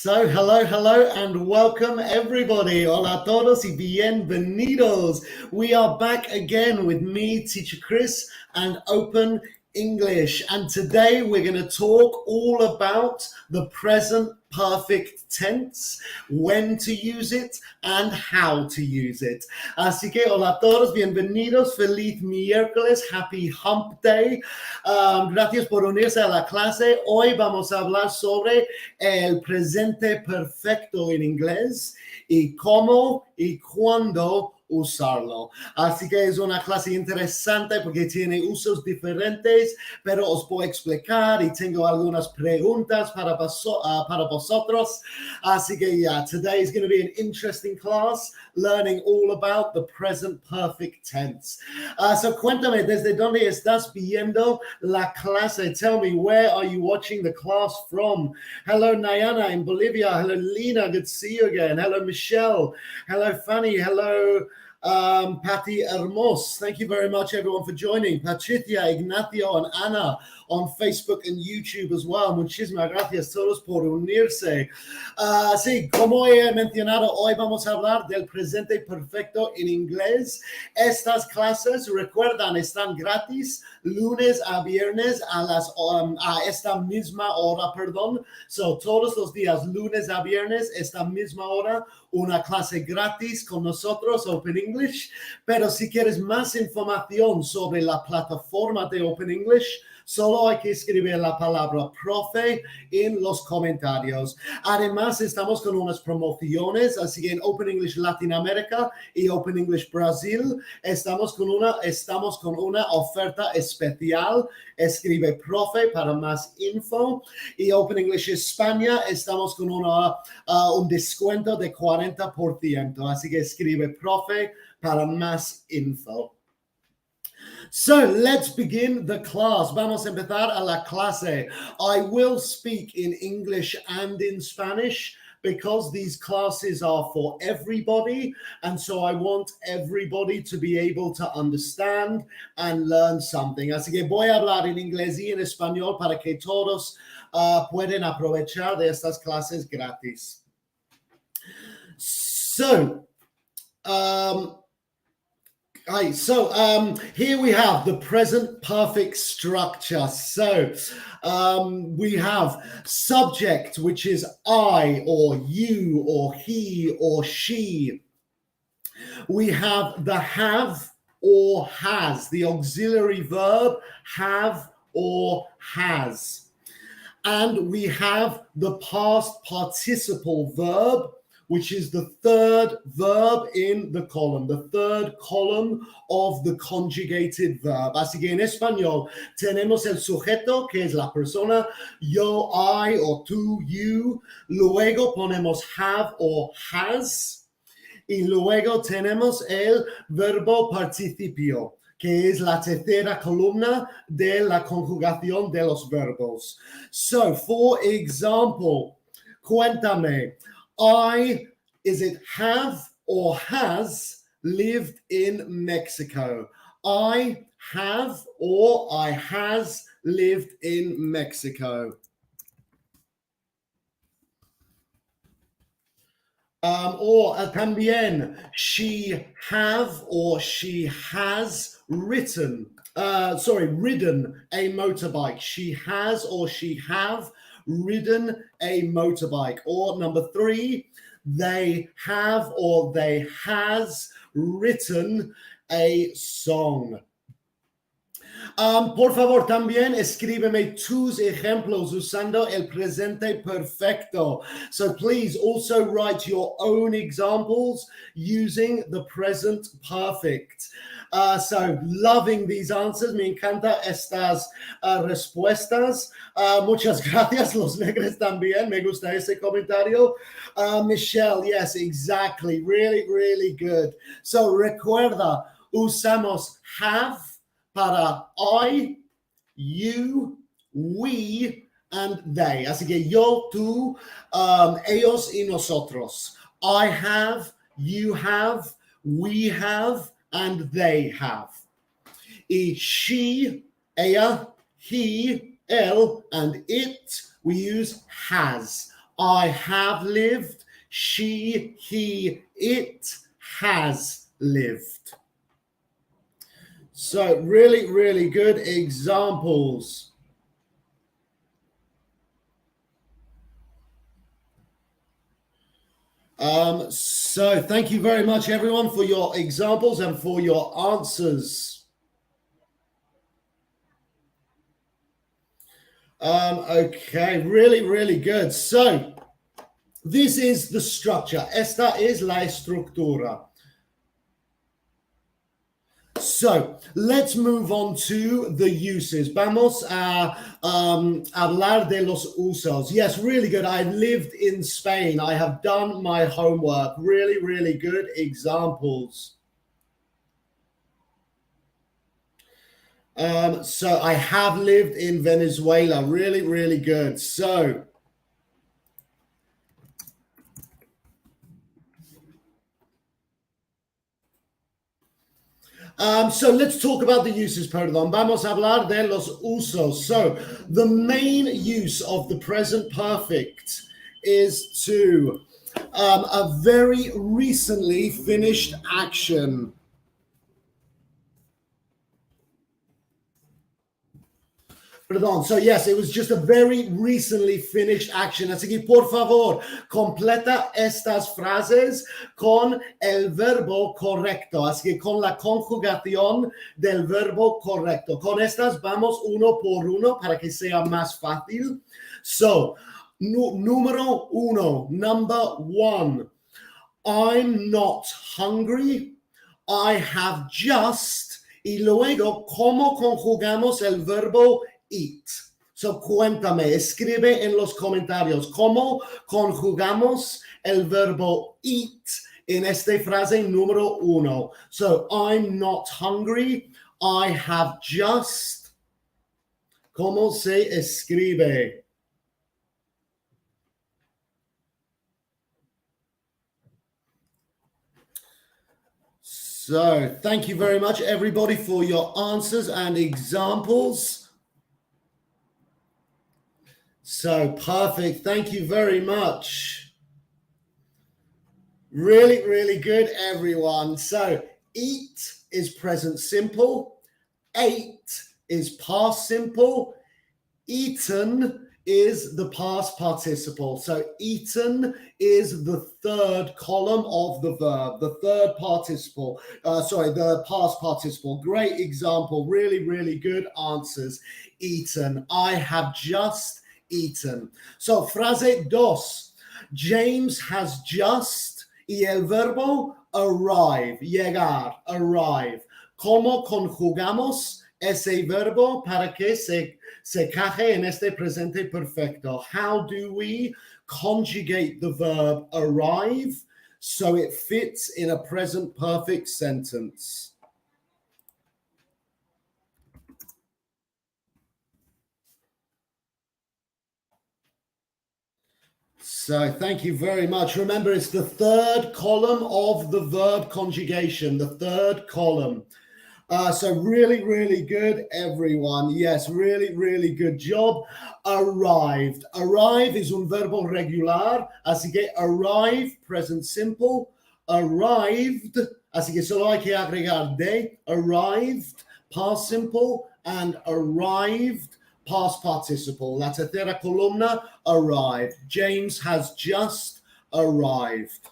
So, hello, and welcome everybody. Hola a todos y bienvenidos. We are back again with me, Teacher Chris, and Open English. And today we're going to talk all about the present perfect tense, when to use it, and how to use it. Así que, hola a todos, bienvenidos, feliz miércoles, happy hump day. Gracias por unirse a la clase. Hoy vamos a hablar sobre el presente perfecto en inglés y cómo y cuándo usarlo. Así que es una clase interesante porque tiene usos diferentes, pero os voy a explicar y tengo algunas preguntas para vosotros. Así que today is going to be an interesting class, learning all about the present perfect tense. So cuéntame, ¿desde dónde estás viendo la clase? Tell me, where are you watching the class from? Hello, Nayana in Bolivia. Hello, Lena. Good to see you again. Hello, Michelle. Hello, Fanny. Hello, Patty Hermos. Thank you very much, everyone, for joining. Patricia, Ignacio, and Ana on Facebook and YouTube as well. Muchísimas gracias todos por unirse. Sí, como he mencionado, hoy vamos a hablar del presente perfecto en inglés. Estas clases, recuerdan, están gratis lunes a viernes a esta misma hora, perdón. So, todos los días, lunes a viernes, esta misma hora, una clase gratis con nosotros, Open English. Pero si quieres más información sobre la plataforma de Open English, solo hay que escribir la palabra profe en los comentarios. Además, estamos con unas promociones, así que en Open English Latinoamérica y Open English Brasil estamos con una oferta especial. Escribe profe para más info. Y Open English España estamos con un descuento de 40%. Así que escribe profe para más info. So let's begin the class. Vamos a empezar a la clase. I will speak in English and in Spanish because these classes are for everybody. And so I want everybody to be able to understand and learn something. Así que voy a hablar en inglés y en español para que todos pueden aprovechar de estas clases gratis. So, here we have the present perfect structure. So we have subject, which is I or you or he or she. We have the have or has, the auxiliary verb have or has. And we have the past participle verb, which is the third verb in the column, the third column of the conjugated verb. Así que en español tenemos el sujeto, que es la persona, yo, I, or tú, you. Luego ponemos have or has. Y luego tenemos el verbo participio, que es la tercera columna de la conjugación de los verbos. So, for example, cuéntame, is it have or has lived in Mexico? I have or I has lived in Mexico. Or también, she have or she has ridden a motorbike. She has or she have ridden a motorbike. Or number 3, they have or they has written a song. Por favor, también escríbeme tus ejemplos usando el presente perfecto. So please also write your own examples using the present perfect. So loving these answers. Me encanta estas respuestas. Muchas gracias, los negros también. Me gusta ese comentario. Michelle, yes, exactly. Really, really good. So recuerda, usamos have para I, you, we, and they. Así que yo, tú, ellos y nosotros. I have, you have, we have, and they have. Y she, ella, he, él, and it, we use has. I have lived. She, he, it has lived. So really, really good examples. So thank you very much, everyone, for your examples and for your answers. Okay, really, really good. So this is the structure. Esta es la estructura. So let's move on to the uses. Vamos a hablar de los usos. Yes, really good. I've lived in Spain. I have done my homework. Really, really good examples. So I have lived in Venezuela. Really, really good. So let's talk about the uses, perdón. Vamos a hablar de los usos. So the main use of the present perfect is to a very recently finished action. Perdón. So yes, it was just a very recently finished action. Así que por favor, completa estas frases con el verbo correcto. Así que con la conjugación del verbo correcto. Con estas vamos uno por uno para que sea más fácil. So, número uno, number one. I'm not hungry. I have just. Y luego, ¿cómo conjugamos el verbo eat? So cuéntame, escribe en los comentarios cómo conjugamos el verbo eat en esta frase número uno. So I'm not hungry. I have just. ¿Cómo se escribe? So thank you very much, everybody, for your answers and examples. So perfect. Thank you very much. Really, really good, everyone. So eat is present simple. Ate is past simple. Eaten is the past participle. So eaten is the third column of the verb, the third participle. The past participle. Great example. Really, really good answers. Eaten. I have just eaten. So frase dos. James has just, y el verbo arrive, llegar, arrive. ¿Cómo conjugamos ese verbo para que se caje en este presente perfecto? How do we conjugate the verb arrive so it fits in a present perfect sentence? So thank you very much. Remember, it's the third column of the verb conjugation, the third column. So really, really good, everyone. Yes, really, really good job. Arrived. Arrive is un verbo regular. Así que arrive, present simple. Arrived. Así que solo hay que agregar de. Arrived, past simple. And arrived, past participle. La tercera columna, arrived. James has just arrived.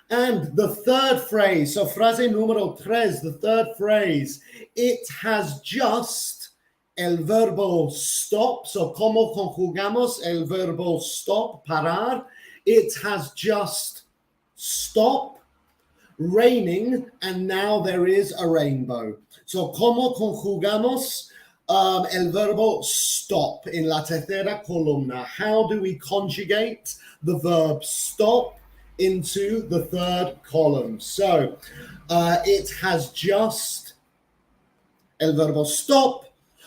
And the third phrase, so frase número tres, the third phrase, it has just el verbo stop. So ¿cómo conjugamos el verbo stop, parar? It has just stopped raining and now there is a rainbow. So ¿cómo conjugamos el verbo stop in la tercera columna? How do we conjugate the verb stop into the third column? So it has just el verbo stop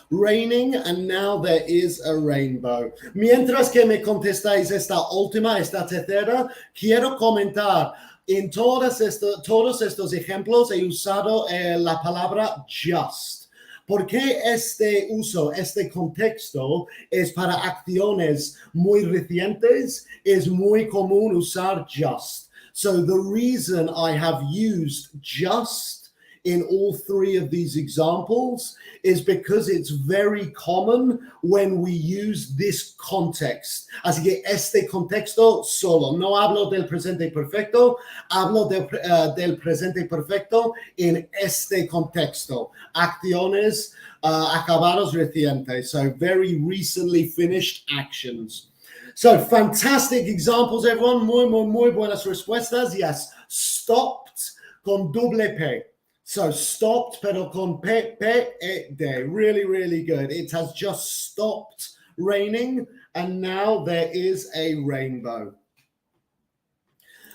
raining and now there is a rainbow. Mientras que me contestáis esta última, esta tercera, quiero comentar, en todos estos ejemplos he usado la palabra just. ¿Por qué este uso, este contexto es para acciones muy recientes? Es muy común usar just. So the reason I have used just in all three of these examples is because it's very common when we use this context. Así que este contexto solo. No hablo del presente perfecto, hablo del presente perfecto en este contexto. Acciones acabados recientes. So very recently finished actions. So fantastic examples, everyone. Muy buenas respuestas. Yes, stopped con doble P. So stopped, pero con P-E-D. Really good. It has just stopped raining, and now there is a rainbow.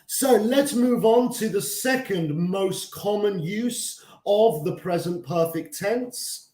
So let's move on to the second most common use of the present perfect tense,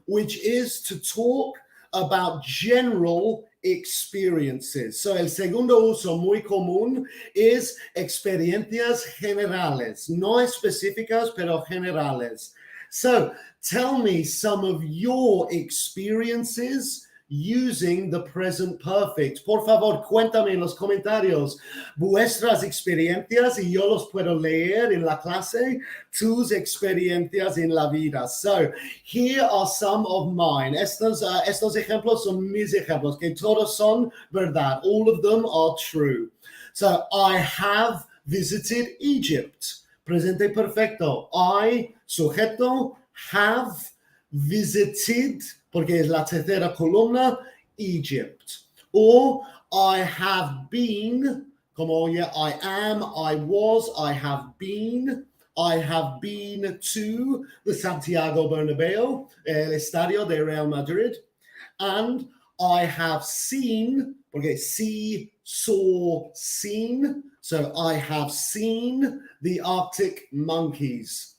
which is to talk about general experiences. So el segundo uso muy común es experiencias generales, no específicas, pero generales. So tell me some of your experiences using the present perfect. Por favor, cuéntame en los comentarios vuestras experiencias y yo los puedo leer en la clase, tus experiencias en la vida. So, here are some of mine. Estos ejemplos son mis ejemplos, que todos son verdad. All of them are true. So, I have visited Egypt. Presente perfecto. I, sujeto, have visited, porque es la tercera columna, Egypt. Or I have been, como ya, I am, I was, I have been to the Santiago Bernabeu, el estadio de Real Madrid. And I have seen, porque see, saw, seen. So I have seen the Arctic monkeys.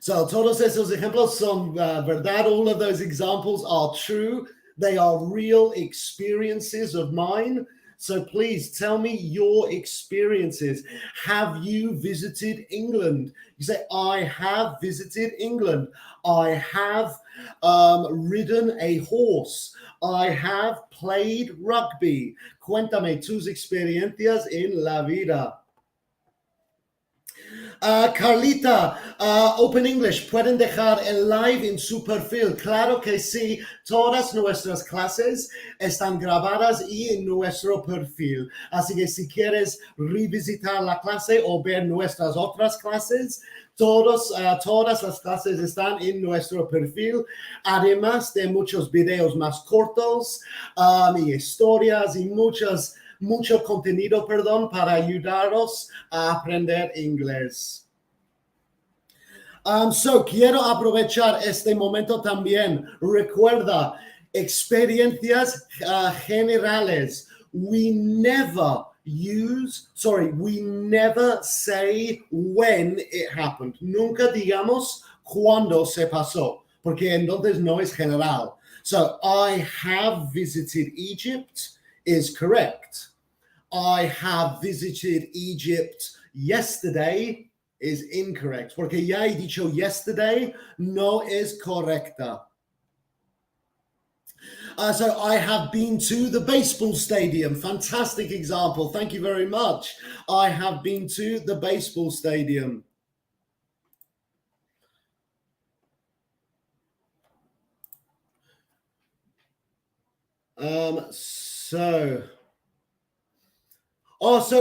So todos esos ejemplos son verdad. All of those examples are true. They are real experiences of mine. So please tell me your experiences. Have you visited England? You say, I have visited England. I have ridden a horse. I have played rugby. Cuéntame tus experiencias en la vida. Carlita, Open English, ¿pueden dejar el live en su perfil? Claro que sí, todas nuestras clases están grabadas y en nuestro perfil. Así que si quieres revisitar la clase o ver nuestras otras clases, todas las clases están en nuestro perfil, además de muchos videos más cortos y historias y mucho contenido, para ayudaros a aprender inglés. So quiero aprovechar este momento también. Recuerda, experiencias generales. We never say when it happened. Nunca digamos cuándo se pasó, porque entonces no es general. So, I have visited Egypt is correct. I have visited Egypt yesterday is incorrect. Porque ya he dicho yesterday, no es correcta. So I have been to the baseball stadium. Fantastic example. Thank you very much. I have been to the baseball stadium. So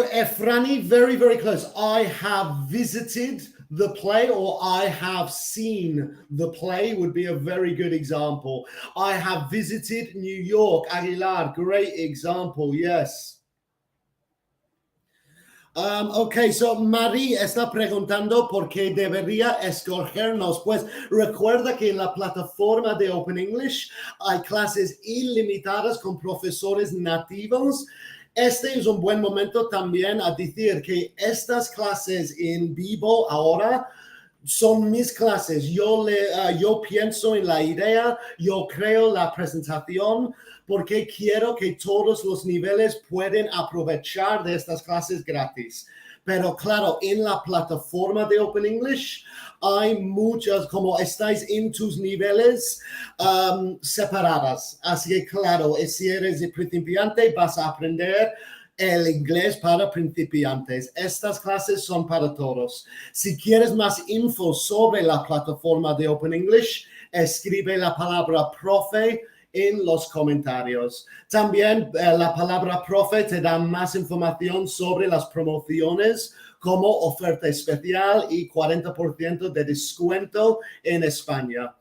Efrani, very close. I have visited the play, or I have seen the play would be a very good example. I have visited New York. Aguilar, great example, yes. Ok, so Marie está preguntando por qué debería escogernos. Pues recuerda que en la plataforma de Open English hay clases ilimitadas con profesores nativos. Este es un buen momento también a decir que estas clases en vivo ahora son mis clases. Yo pienso en la idea, yo creo la presentación, porque quiero que todos los niveles pueden aprovechar de estas clases gratis. pero claro, en la plataforma de Open English hay muchas, como estáis en tus niveles separadas. Así que claro, si eres principiante, vas a aprender el inglés para principiantes. Estas clases son para todos. Si quieres más info sobre la plataforma de Open English, escribe la palabra profe en los comentarios. También la palabra profe te da más información sobre las promociones como oferta especial y 40% de descuento en España.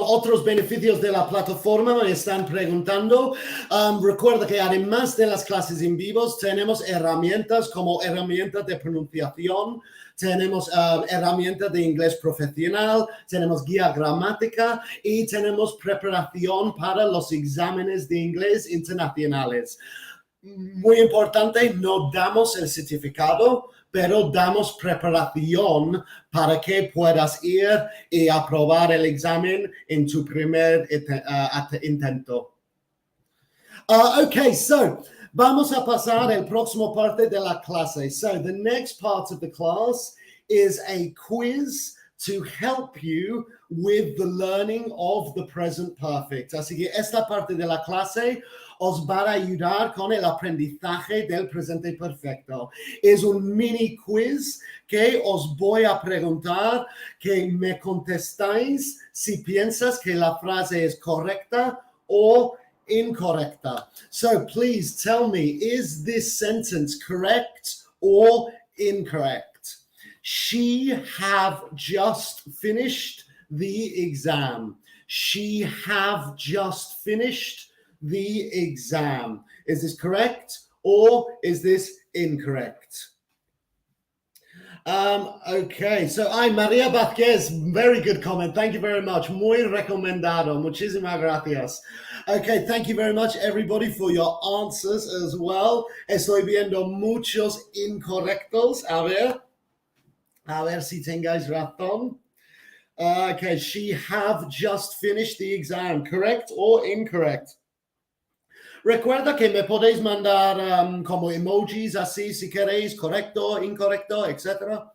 Otros beneficios de la plataforma me están preguntando. Recuerda que además de las clases en vivos, tenemos herramientas como herramientas de pronunciación, tenemos herramientas de inglés profesional, tenemos guía gramática y tenemos preparación para los exámenes de inglés internacionales. Muy importante, no damos el certificado, pero damos preparación para que puedas ir y aprobar el examen en tu primer intento. So vamos a pasar el próximo parte de la clase. So the next part of the class is a quiz to help you with the learning of the present perfect. Así que esta parte de la clase os va a ayudar con el aprendizaje del presente perfecto. Es un mini quiz que os voy a preguntar, que me contestáis si piensas que la frase es correcta o incorrecta. So please tell me, is this sentence correct or incorrect? She have just finished the exam. She have just finished the exam. Is this correct or is this incorrect? So Maria Vázquez, very good comment. Thank you very much. Muy recomendado. Muchísimas gracias. Okay, thank you very much, everybody, for your answers as well. Estoy viendo muchos incorrectos. A ver si tengáis razón. Okay, she have just finished the exam. Correct or incorrect? Recuerda que me podéis mandar como emojis así si queréis, correcto, incorrecto, etc.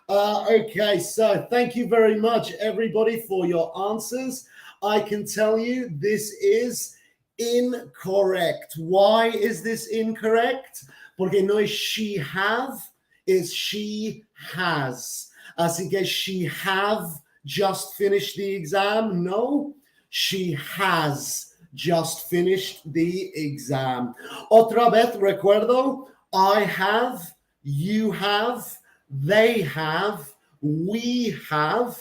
Okay, so thank you very much, everybody, for your answers. I can tell you this is incorrect. Why is this incorrect? Porque no es she have, it's she has. Así que she have just finished the exam. No, she has just finished the exam. Otra vez recuerdo, I have, you have, they have, we have,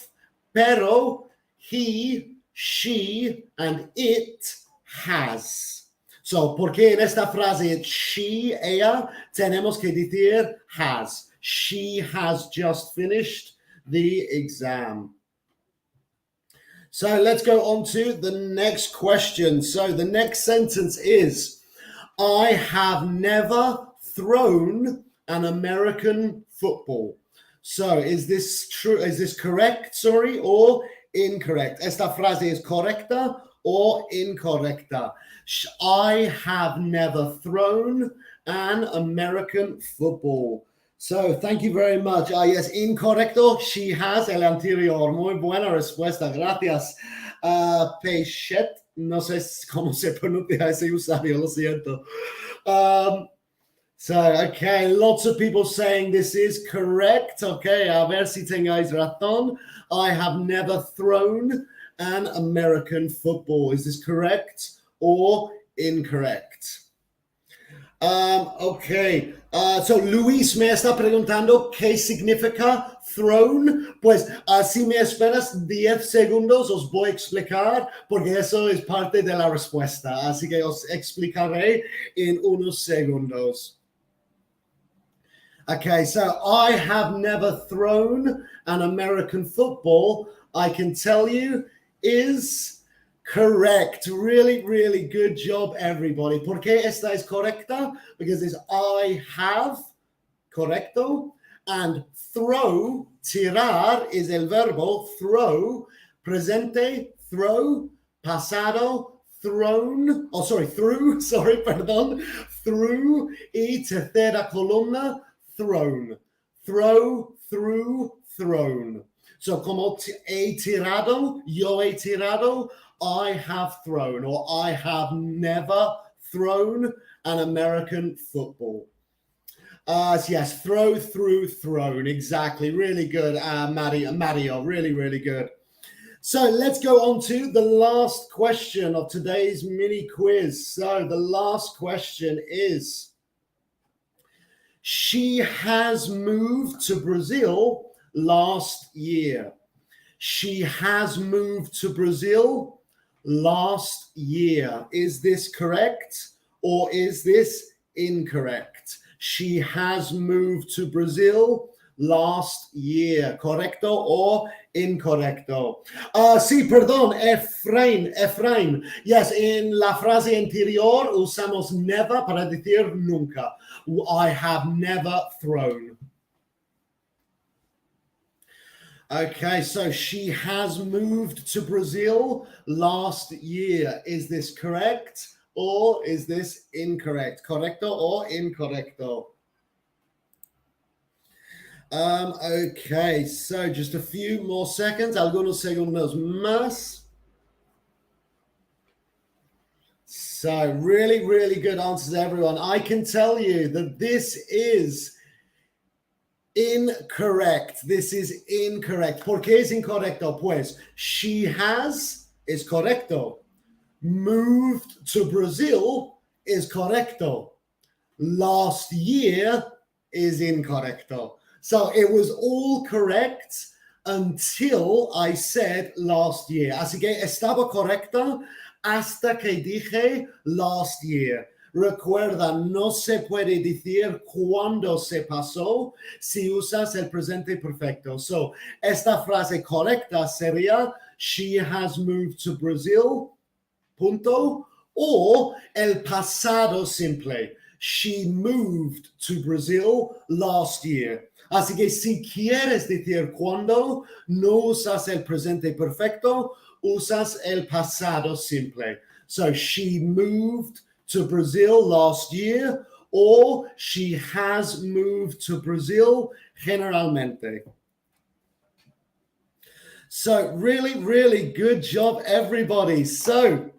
pero he, she, and it has. So, porque en esta frase it's she, ella, tenemos que decir has. She has just finished the exam. So let's go on to the next question. So the next sentence is, I have never thrown an American football. So is this true? Is this correct, or incorrect? Esta frase es correcta or incorrecta. I have never thrown an American football. So, thank you very much. Yes, incorrecto. She has el anterior. Muy buena respuesta. Gracias. Pechet. No sé cómo se pronuncia ese usuario. Lo siento. Okay. Lots of people saying this is correct. Okay. A ver si tengáis razón. I have never thrown an American football. Is this correct or incorrect? Okay. So Luis me está preguntando qué significa thrown. Pues si me esperas 10 segundos os voy a explicar porque eso es parte de la respuesta. Así que os explicaré en unos segundos. Okay, so I have never thrown an American football. I can tell you is correct. Really, really good job, everybody. ¿Por qué esta es correcta? Because it's I have, correcto, and throw, tirar, is el verbo throw, presente, throw, pasado, thrown, through, through, y tercera columna, thrown. Throw, through, thrown. So como he tirado, yo he tirado, I have thrown, or I have never thrown an American football. Yes, throw, through, thrown. Exactly. Really good, Mario. Really, really good. So let's go on to the last question of today's mini quiz. So the last question is, she has moved to Brazil last year. She has moved to Brazil last year. Is this correct or is this incorrect? She has moved to Brazil last year. ¿Correcto o incorrecto? Sí, perdón, Efraín. Yes, en la frase anterior usamos never para decir nunca. I have never thrown. Okay, so she has moved to Brazil last year. Is this correct or is this incorrect? Correcto or incorrecto? Okay, so just a few more seconds. Algunos segundos más. So really, really good answers, everyone. I can tell you that this is incorrect. This is incorrect. ¿Por qué es incorrecto? Pues she has is correcto. Moved to Brazil is correcto. Last year is incorrecto. So it was all correct until I said last year. Así que estaba correcta hasta que dije last year. Recuerda, no se puede decir cuándo se pasó si usas el presente perfecto. So, esta frase correcta sería, she has moved to Brazil, punto, o el pasado simple. She moved to Brazil last year. Así que si quieres decir cuándo, no usas el presente perfecto, usas el pasado simple. So, she moved to Brazil last year, or she has moved to Brazil generalmente. So really, really good job, everybody. So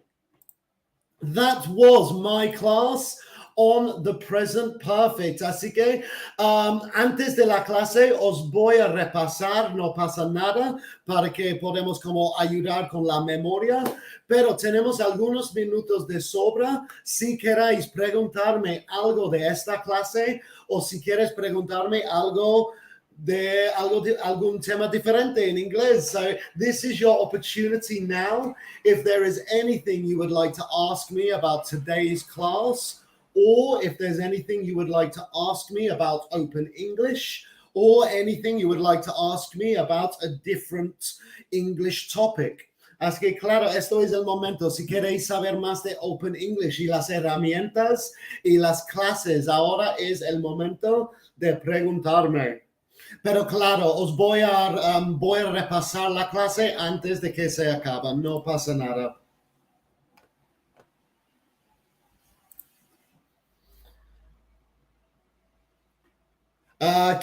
that was my class on the present perfect. Así que antes de la clase os voy a repasar, no pasa nada, para que podamos como ayudar con la memoria, pero tenemos algunos minutos de sobra. Si queréis preguntarme algo de esta clase o si quieres preguntarme algo de algún tema diferente in inglés. So this is your opportunity now. If there is anything you would like to ask me about today's class, or if there's anything you would like to ask me about Open English, or anything you would like to ask me about a different English topic. Así que claro, esto es el momento. Si queréis saber más de Open English y las herramientas y las clases, ahora es el momento de preguntarme. Pero claro, os voy a repasar la clase antes de que se acabe. No pasa nada.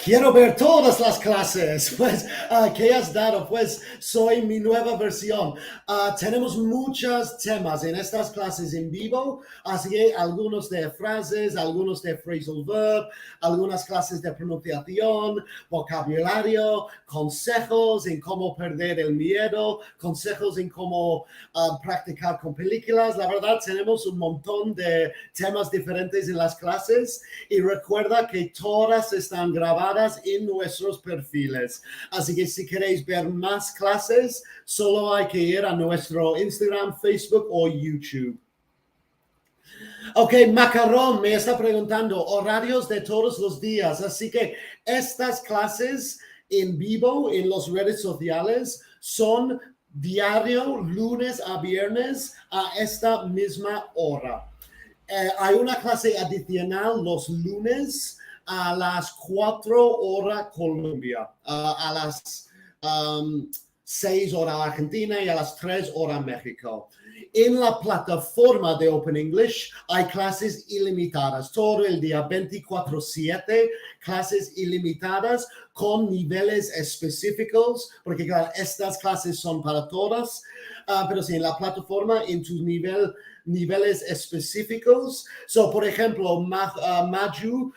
Quiero ver todas las clases, pues, que has dado, pues, soy mi nueva versión. Tenemos muchos temas en estas clases en vivo, así que algunos de frases, algunos de phrasal verb, algunas clases de pronunciación, vocabulario, consejos en cómo perder el miedo, consejos en cómo practicar con películas. La verdad, tenemos un montón de temas diferentes en las clases y recuerda que todas están grabadas en nuestros perfiles. Así que si queréis ver más clases, solo hay que ir a nuestro Instagram, Facebook o YouTube. Ok, Macarrón me está preguntando horarios de todos los días. Así que estas clases en vivo en las redes sociales son diario, lunes a viernes a esta misma hora. Hay una clase adicional los lunes a las 4 horas Colombia, a las 6 horas Argentina y a las 3 horas México. En la plataforma de Open English hay clases ilimitadas, todo el día, 24/7, clases ilimitadas con niveles específicos, porque claro, estas clases son para todas, pero sí, en la plataforma, en tus niveles específicos. So, por ejemplo, Maju,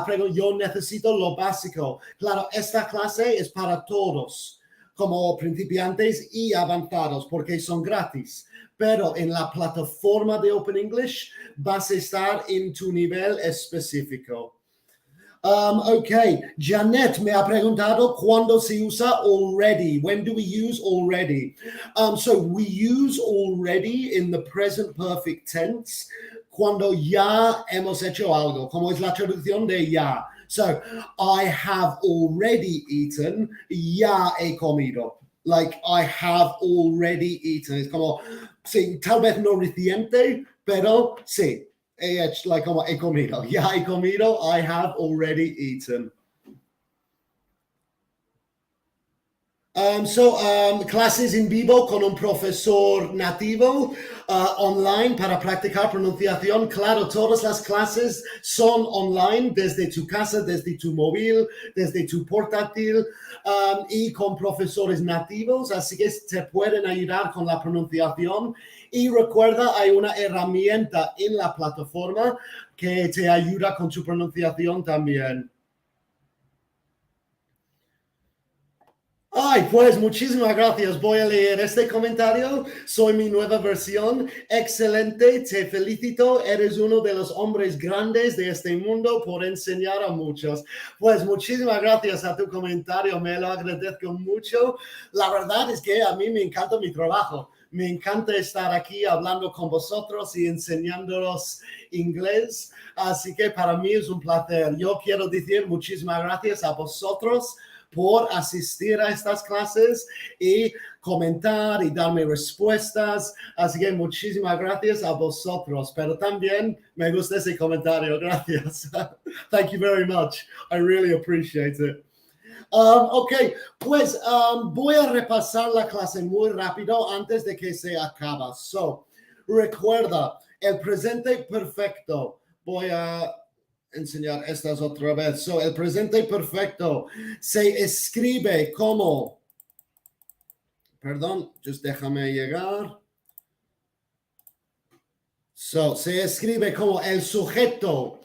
pero yo necesito lo básico. Claro, esta clase es para todos, como principiantes y avanzados, porque son gratis. Pero en la plataforma de Open English vas a estar en tu nivel específico. Okay, Janet me ha preguntado cuándo se usa already. When do we use already? So we use already in the present perfect tense cuando ya hemos hecho algo, como es la traducción de ya. So, I have already eaten, ya he comido. Like, I have already eaten. Es como, sí, tal vez no reciente, pero sí. Like, como he comido. Ya he comido, I have already eaten. Clases en vivo con un profesor nativo online para practicar pronunciación. Claro, todas las clases son online desde tu casa, desde tu móvil, desde tu portátil y con profesores nativos, así que te pueden ayudar con la pronunciación. Y recuerda, hay una herramienta en la plataforma que te ayuda con tu pronunciación también. Ay, pues muchísimas gracias. Voy a leer este comentario. Soy mi nueva versión. Excelente, te felicito. Eres uno de los hombres grandes de este mundo por enseñar a muchos. Pues muchísimas gracias a tu comentario. Me lo agradezco mucho. La verdad es que a mí me encanta mi trabajo. Me encanta estar aquí hablando con vosotros y enseñándolos inglés. Así que para mí es un placer. Yo quiero decir muchísimas gracias a vosotros por asistir a estas clases y comentar y darme respuestas. Así que muchísimas gracias a vosotros. Pero también me gusta ese comentario. Gracias. Thank you very much. I really appreciate it. Ok, pues voy a repasar la clase muy rápido antes de que se acabe. So, recuerda, el presente perfecto. Voy a enseñar estas otra vez. So, el presente perfecto se escribe como, perdón, just déjame llegar. So, se escribe como el sujeto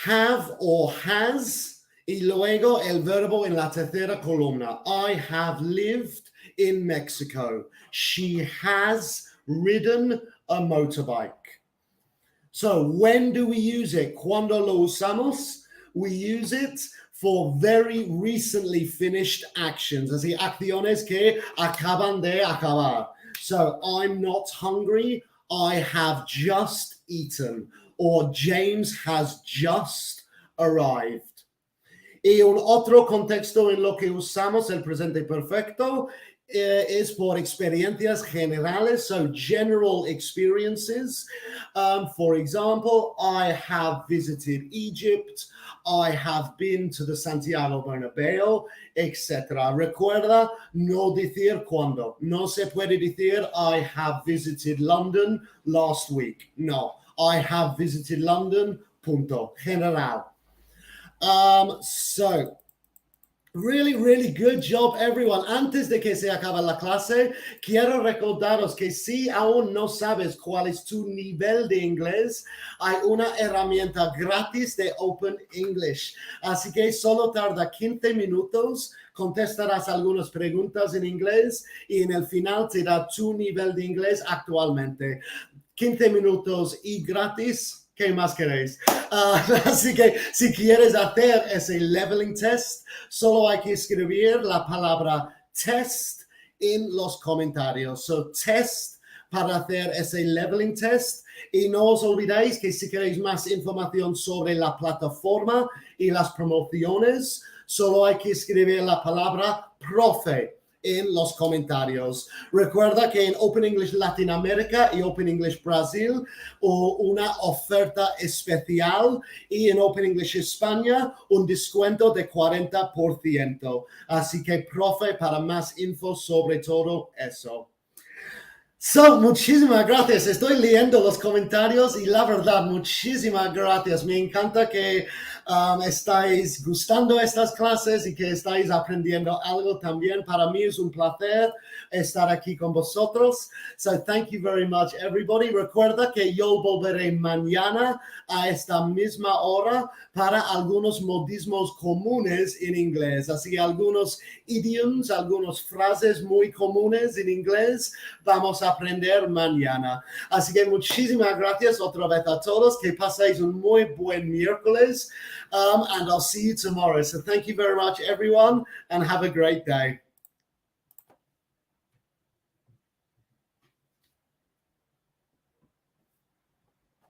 have o has y luego el verbo en la tercera columna. I have lived in Mexico. She has ridden a motorbike. So, when do we use it? Cuando lo usamos? We use it for very recently finished actions. Así, acciones que acaban de acabar. So, I'm not hungry. I have just eaten. Or James has just arrived. Y un otro contexto en lo que usamos el presente perfecto es por experiencias generales, so general experiences. For example, I have visited Egypt, I have been to the Santiago Bernabéu, etc. Recuerda no decir cuándo. No se puede decir I have visited London last week. No, I have visited London, punto, general. So, really good job, everyone. Antes de que se acabe la clase, quiero recordaros que si aún no sabes cuál es tu nivel de inglés, hay una herramienta gratis de Open English. Así que solo tarda 15 minutos, contestarás algunas preguntas en inglés y en el final te da tu nivel de inglés actualmente. 15 minutos y gratis. ¿Qué más queréis? Así que si quieres hacer ese leveling test, solo hay que escribir la palabra test en los comentarios. So, test para hacer ese leveling test. Y no os olvidéis que si queréis más información sobre la plataforma y las promociones, solo hay que escribir la palabra profe en los comentarios. Recuerda que en Open English Latinoamérica y Open English Brasil una oferta especial y en Open English España un descuento de 40%. Así que, profe, para más info sobre todo eso. So, muchísimas gracias. Estoy leyendo los comentarios y la verdad, muchísimas gracias. Me encanta que estáis gustando estas clases y que estáis aprendiendo algo también. Para mí es un placer estar aquí con vosotros. So, thank you very much, everybody. Recuerda que yo volveré mañana a esta misma hora para algunos modismos comunes en inglés. Así, algunos idioms, algunas frases muy comunes en inglés vamos a aprender mañana. Así que muchísimas gracias otra vez a todos. Que paséis un muy buen miércoles. And I'll see you tomorrow. So thank you very much, everyone, and have a great day.